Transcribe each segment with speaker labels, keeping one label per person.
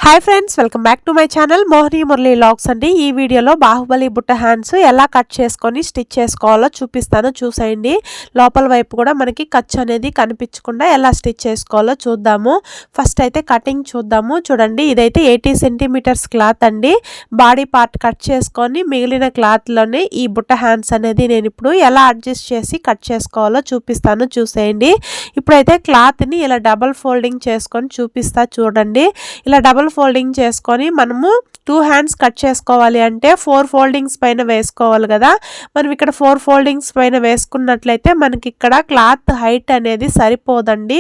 Speaker 1: Hi friends, welcome back to my channel Mohini Murali vlogs అండి. ఈ వీడియోలో బాహుబలి బుట్ట హ్యాండ్స్ ఎలా కట్ చేసుకొని స్టిచ్ చేసుకోవాలో చూపిస్తాను, చూసేయండి. లోపల వైపు కూడా మనకి ఖర్చు అనేది కనిపించకుండా ఎలా స్టిచ్ చేసుకోవాలో చూద్దాము. ఫస్ట్ అయితే కటింగ్ చూద్దాము. చూడండి, ఇదైతే 80 సెంటీమీటర్స్ క్లాత్ అండి. బాడీ పార్ట్ కట్ చేసుకొని మిగిలిన క్లాత్లోనే ఈ బుట్ట హ్యాండ్స్ అనేది నేను ఇప్పుడు ఎలా అడ్జస్ట్ చేసి కట్ చేసుకోవాలో చూపిస్తాను, చూసేయండి. ఇప్పుడైతే క్లాత్ని ఇలా డబల్ ఫోల్డింగ్ చేసుకొని చూపిస్తా చూడండి. ఇలా డబల్ ఫోల్డింగ్ చేసుకొని మనము 2 హ్యాండ్స్ కట్ చేసుకోవాలి అంటే 4 ఫోల్డింగ్స్ పైన వేసుకోవాలి కదా. మనం ఇక్కడ 4 ఫోల్డింగ్స్ పైన వేసుకున్నట్లయితే మనకి ఇక్కడ క్లాత్ హైట్ అనేది సరిపోదండి.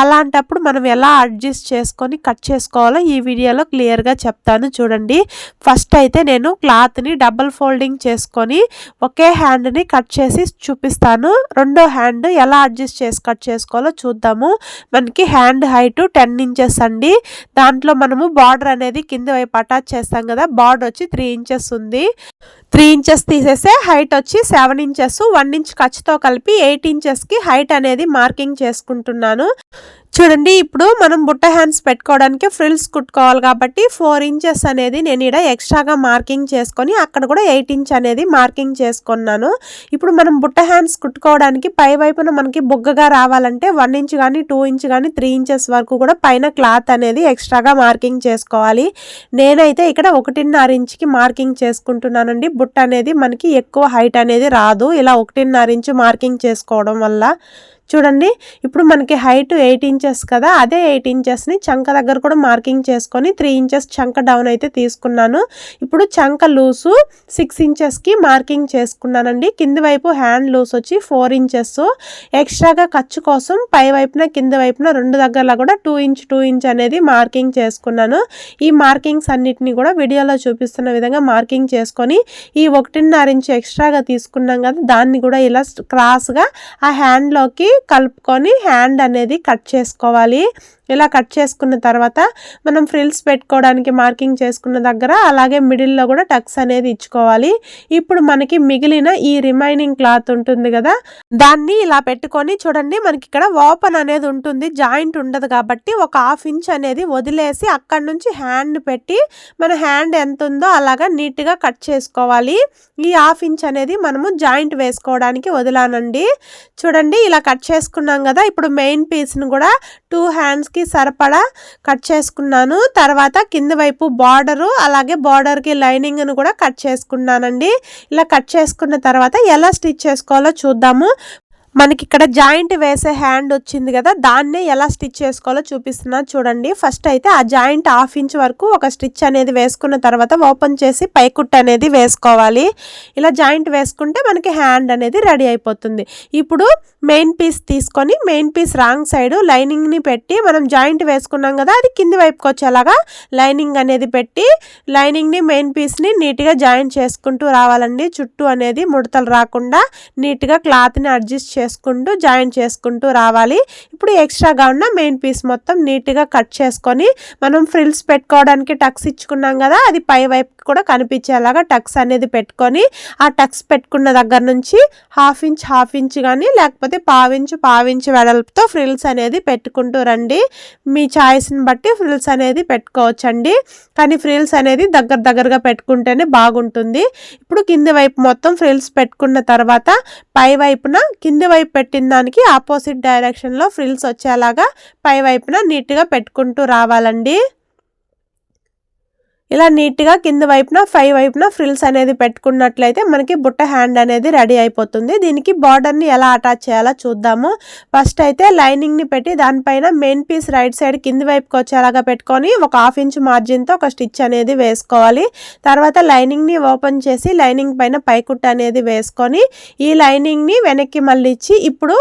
Speaker 1: అలాంటప్పుడు మనం ఎలా అడ్జస్ట్ చేసుకొని కట్ చేసుకోవాలో ఈ వీడియోలో క్లియర్గా చెప్తాను, చూడండి. ఫస్ట్ అయితే నేను క్లాత్ని డబల్ ఫోల్డింగ్ చేసుకొని ఒకే హ్యాండ్ని కట్ చేసి చూపిస్తాను. రెండో హ్యాండ్ ఎలా అడ్జస్ట్ చేసి కట్ చేసుకోవాలో చూద్దాము. మనకి హ్యాండ్ హైట్ 10 ఇంచెస్ అండి. దాంట్లో మనము బార్డర్ అనేది కింద వైపు అటాచ్ చేస్తాం కదా. బార్డర్ వచ్చి 3 ఇంచెస్ ఉంది. 3 ఇంచెస్ తీసేస్తే హైట్ వచ్చి 7 ఇంచెస్. 1 ఇంచ్ ఖర్చుతో కలిపి 8 ఇంచెస్కి హైట్ అనేది మార్కింగ్ చేసుకుంటున్నాను. చూడండి, ఇప్పుడు మనం బుట్ట హ్యాండ్స్ పెట్టుకోవడానికి ఫ్రిల్స్ కుట్టుకోవాలి కాబట్టి 4 ఇంచెస్ అనేది నేను ఇక్కడ ఎక్స్ట్రాగా మార్కింగ్ చేసుకొని అక్కడ కూడా 8 ఇంచ్ అనేది మార్కింగ్ చేసుకున్నాను. ఇప్పుడు మనం బుట్ట హ్యాండ్స్ కుట్టుకోవడానికి పై వైపున మనకి బుగ్గగా రావాలంటే 1 ఇంచ్ కానీ 2 ఇంచ్ కానీ 3 ఇంచెస్ వరకు కూడా పైన క్లాత్ అనేది ఎక్స్ట్రాగా మార్కింగ్ చేసుకోవాలి. నేనైతే ఇక్కడ 1.5 ఇంచ్కి మార్కింగ్ చేసుకుంటున్నానండి. బుట్ట అనేది మనకి ఎక్కువ హైట్ అనేది రాదు ఇలా 1.5 ఇంచ్ మార్కింగ్ చేసుకోవడం వల్ల. చూడండి, ఇప్పుడు మనకి హైట్ 8 ఇంచెస్ కదా. అదే 8 ఇంచెస్ని చంక దగ్గర కూడా మార్కింగ్ చేసుకొని 3 ఇంచెస్ చంక డౌన్ అయితే తీసుకున్నాను. ఇప్పుడు చంక లూసు 6 ఇంచెస్కి మార్కింగ్ చేసుకున్నానండి. కింది వైపు హ్యాండ్ లూస్ వచ్చి 4 ఇంచెస్. ఎక్స్ట్రాగా ఖర్చు కోసం పై వైపున కింద వైపున 2 దగ్గరలో కూడా 2 ఇంచ్ అనేది మార్కింగ్ చేసుకున్నాను. ఈ మార్కింగ్స్ అన్నిటిని కూడా వీడియోలో చూపిస్తున్న విధంగా మార్కింగ్ చేసుకొని ఈ 1.5 ఇంచ్ ఎక్స్ట్రాగా తీసుకున్నాం కదా, దాన్ని కూడా ఇలా క్రాస్గా ఆ హ్యాండ్లోకి కలుపుకొని హ్యాండ్ అనేది కట్ చేసుకోవాలి. ఇలా కట్ చేసుకున్న తర్వాత మనం ఫ్రిల్స్ పెట్టుకోవడానికి మార్కింగ్ చేసుకున్న దగ్గర అలాగే మిడిల్లో కూడా టక్స్ అనేది ఇచ్చుకోవాలి. ఇప్పుడు మనకి మిగిలిన ఈ రిమైనింగ్ క్లాత్ ఉంటుంది కదా, దాన్ని ఇలా పెట్టుకొని చూడండి, మనకి ఇక్కడ ఓపెన్ అనేది ఉంటుంది, జాయింట్ ఉండదు కాబట్టి ఒక 1/2 ఇంచ్ అనేది వదిలేసి అక్కడ నుంచి హ్యాండ్ పెట్టి మన హ్యాండ్ ఎంత ఉందో అలాగా నీట్గా కట్ చేసుకోవాలి. ఈ 1/2 ఇంచ్ అనేది మనము జాయింట్ వేసుకోవడానికి వదిలానండి. చూడండి, ఇలా కట్ చేసుకున్నాం కదా. ఇప్పుడు మెయిన్ పీస్ను కూడా 2 హ్యాండ్స్కి సరిపడా కట్ చేసుకున్నాను. తర్వాత కింద వైపు బార్డరు అలాగే బార్డర్కి లైనింగ్ను కూడా కట్ చేసుకున్నానండి. ఇలా కట్ చేసుకున్న తర్వాత ఎలా స్టిచ్ చేసుకోవాలో చూద్దాము. మనకి ఇక్కడ జాయింట్ వేసే హ్యాండ్ వచ్చింది కదా, దాన్నే ఎలా స్టిచ్ చేసుకోవాలో చూపిస్తున్నా చూడండి. ఫస్ట్ అయితే ఆ జాయింట్ 1/2 ఇంచ్ వరకు ఒక స్టిచ్ అనేది వేసుకున్న తర్వాత ఓపెన్ చేసి పైకుట్ అనేది వేసుకోవాలి. ఇలా జాయింట్ వేసుకుంటే మనకి హ్యాండ్ అనేది రెడీ అయిపోతుంది. ఇప్పుడు మెయిన్ పీస్ తీసుకొని మెయిన్ పీస్ రాంగ్ సైడ్ లైనింగ్ని పెట్టి మనం జాయింట్ వేసుకున్నాం కదా, అది కింది వైపుకి వచ్చేలాగా లైనింగ్ అనేది పెట్టి లైనింగ్ని మెయిన్ పీస్ని నీట్గా జాయింట్ చేసుకుంటూ రావాలండి. చుట్టూ అనేది ముడతలు రాకుండా నీట్గా క్లాత్ని అడ్జస్ట్ చేసుకుంటూ జాయింట్ చేసుకుంటూ రావాలి. ఇప్పుడు ఎక్స్ట్రాగా ఉన్న మెయిన్ పీస్ మొత్తం నీట్గా కట్ చేసుకొని మనం ఫ్రిల్స్ పెట్టుకోవడానికి టక్స్ ఇచ్చుకున్నాం కదా, అది పై వైపు కూడా కనిపించేలాగా టక్స్ అనేది పెట్టుకొని ఆ టక్స్ పెట్టుకున్న దగ్గర నుంచి 1/2 ఇంచ్ కానీ లేకపోతే 1/4 ఇంచ్ వెడల్పుతో ఫ్రిల్స్ అనేది పెట్టుకుంటూ రండి. మీ చాయిస్ని బట్టి ఫ్రిల్స్ అనేది పెట్టుకోవచ్చండి, కానీ ఫ్రిల్స్ అనేది దగ్గరగా పెట్టుకుంటేనే బాగుంటుంది. ఇప్పుడు కింది వైపు మొత్తం ఫ్రిల్స్ పెట్టుకున్న తర్వాత పై వైపున కింది వైపు పెట్టిన దానికి ఆపోజిట్ డైరెక్షన్లో ఫ్రిల్స్ వచ్చేలాగా పై వైపున నీట్గా పెట్టుకుంటూ రావాలండి. ఇలా నీట్గా కింద వైపున పై వైపున ఫ్రిల్స్ అనేది పెట్టుకున్నట్లయితే మనకి బుట్ట హ్యాండ్ అనేది రెడీ అయిపోతుంది. దీనికి బార్డర్ని ఎలా అటాచ్ చేయాలో చూద్దాము. ఫస్ట్ అయితే లైనింగ్ని పెట్టి దానిపైన మెయిన్ పీస్ రైట్ సైడ్ కింది వైపుకి వచ్చేలాగా పెట్టుకొని ఒక 1/2 ఇంచ్ మార్జిన్తో ఒక స్టిచ్ అనేది వేసుకోవాలి. తర్వాత లైనింగ్ని ఓపెన్ చేసి లైనింగ్ పైన పైకుట్ అనేది వేసుకొని ఈ లైనింగ్ని వెనక్కి మళ్ళీ ఇచ్చి ఇప్పుడు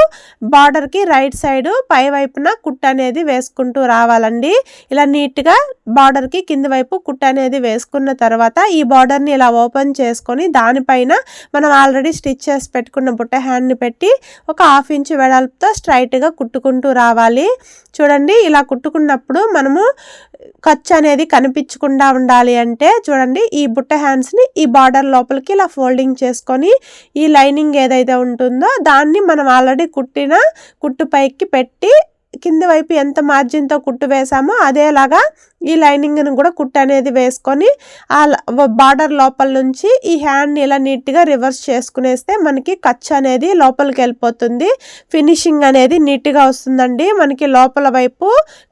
Speaker 1: బార్డర్కి రైట్ సైడ్ పై వైపున కుట్ అనేది వేసుకుంటూ రావాలండి. ఇలా నీట్గా బార్డర్కి కింది వైపు కుట్ అనేది వేసుకున్న తర్వాత ఈ బార్డర్ని ఇలా ఓపెన్ చేసుకొని దానిపైన మనం ఆల్రెడీ స్టిచ్ చేసి పెట్టుకున్న బుట్ట హ్యాండ్ని పెట్టి ఒక 1/2 ఇంచ్ వెడల్పుతో స్ట్రైట్గా కుట్టుకుంటూ రావాలి. చూడండి, ఇలా కుట్టుకున్నప్పుడు మనము ఖర్చు అనేది కనిపించకుండా ఉండాలి అంటే చూడండి, ఈ బుట్ట హ్యాండ్స్ని ఈ బార్డర్ లోపలికి ఇలా ఫోల్డింగ్ చేసుకొని ఈ లైనింగ్ ఏదైతే ఉంటుందో దాన్ని మనం ఆల్రెడీ కుట్టిన కుట్టు పైకి పెట్టి కింద వైపు ఎంత మార్జిన్తో కుట్టు వేసామో అదేలాగా ఈ లైనింగ్ను కూడా కుట్టు అనేది వేసుకొని ఆ బార్డర్ లోపల నుంచి ఈ హ్యాండ్ని ఇలా నీట్గా రివర్స్ చేసుకునేస్తే మనకి ఖర్చు అనేది లోపలికి వెళ్ళిపోతుంది. ఫినిషింగ్ అనేది నీట్గా వస్తుందండి. మనకి లోపల వైపు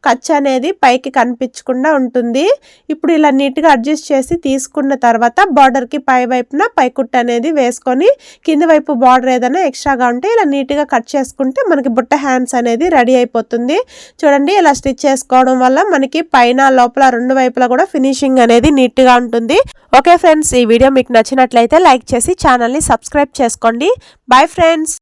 Speaker 1: ఖర్చు అనేది పైకి కనిపించకుండా ఉంటుంది. ఇప్పుడు ఇలా నీట్గా అడ్జస్ట్ చేసి తీసుకున్న తర్వాత బార్డర్కి పై వైపున పై కుట్టు అనేది వేసుకొని కింద వైపు బార్డర్ ఏదైనా ఎక్స్ట్రాగా ఉంటే ఇలా నీట్గా కట్ చేసుకుంటే మనకి బుట్ట హ్యాండ్స్ అనేది రెడీ అయిపోతుంది. చూడండి ఇలా స్టిచ్ చేసుకోవడం వల్ల మనకి పైన లోపల రెండు వైపులా కూడా ఫినిషింగ్ అనేది నీట్గా ఉంటుంది. ఓకే ఫ్రెండ్స్, ఈ వీడియో మీకు నచ్చినట్లయితే లైక్ చేసి ఛానల్ని సబ్స్క్రైబ్ చేసుకోండి. Bye friends.